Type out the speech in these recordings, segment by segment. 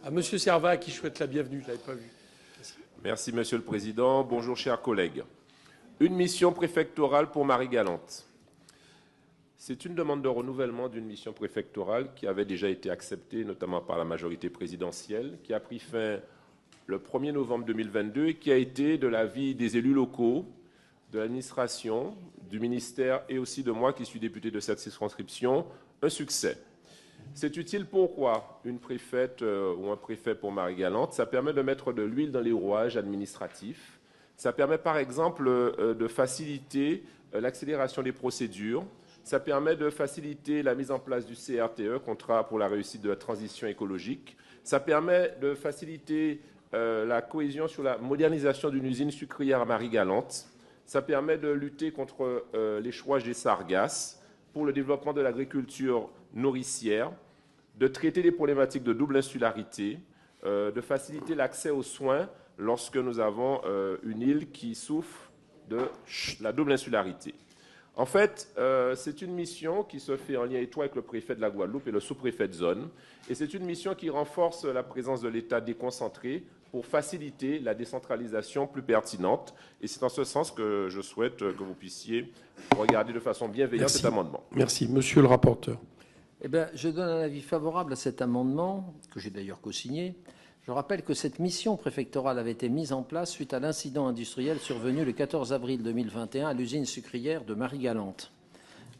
À M. Servat, qui souhaite la bienvenue, je ne l'avais pas vu. Merci, Monsieur le Président. Bonjour, chers collègues. Une mission préfectorale pour Marie-Galante. C'est une demande de renouvellement d'une mission préfectorale qui avait déjà été acceptée, notamment par la majorité présidentielle, qui a pris fin le 1er novembre 2022 et qui a été, de l'avis des élus locaux, de l'administration, du ministère et aussi de moi, qui suis député de cette circonscription, un succès. C'est utile pourquoi une préfète ou un préfet pour Marie-Galante, ça permet de mettre de l'huile dans les rouages administratifs. Ça permet par exemple de faciliter l'accélération des procédures. Ça permet de faciliter la mise en place du CRTE, contrat pour la réussite de la transition écologique. Ça permet de faciliter la cohésion sur la modernisation d'une usine sucrière à Marie-Galante. Ça permet de lutter contre l'échouage des sargasses, pour le développement de l'agriculture nourricière, de traiter les problématiques de double insularité, de faciliter l'accès aux soins lorsque nous avons une île qui souffre de la double insularité. En fait, c'est une mission qui se fait en lien étroit avec le préfet de la Guadeloupe et le sous-préfet de zone. Et c'est une mission qui renforce la présence de l'État déconcentré pour faciliter la décentralisation plus pertinente. Et c'est en ce sens que je souhaite que vous puissiez regarder de façon bienveillante cet amendement. Merci. Monsieur le rapporteur. Eh bien, je donne un avis favorable à cet amendement, que j'ai d'ailleurs co-signé. Je rappelle que cette mission préfectorale avait été mise en place suite à l'incident industriel survenu le 14 avril 2021 à l'usine sucrière de Marie-Galante.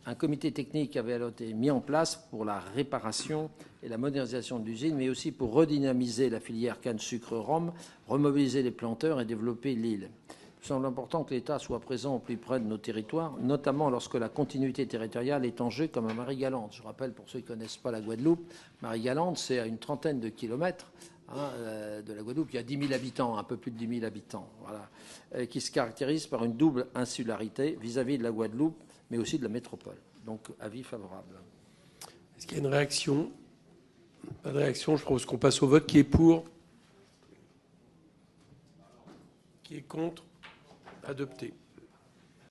Un comité technique avait alors été mis en place pour la réparation et la modernisation de l'usine, mais aussi pour redynamiser la filière canne-sucre-rhum, remobiliser les planteurs et développer l'île. Il semble important que l'État soit présent au plus près de nos territoires, notamment lorsque la continuité territoriale est en jeu, comme à Marie-Galante. Je rappelle, pour ceux qui ne connaissent pas la Guadeloupe, Marie-Galante, c'est à une trentaine de kilomètres de la Guadeloupe. Il y a 10 000 habitants, un peu plus de 10 000 habitants, voilà, qui se caractérise par une double insularité vis-à-vis de la Guadeloupe, mais aussi de la métropole. Donc, avis favorable. Est-ce qu'il y a une réaction? Pas de réaction. Je propose qu'on passe au vote. Qui est pour? Qui est contre? Adopté.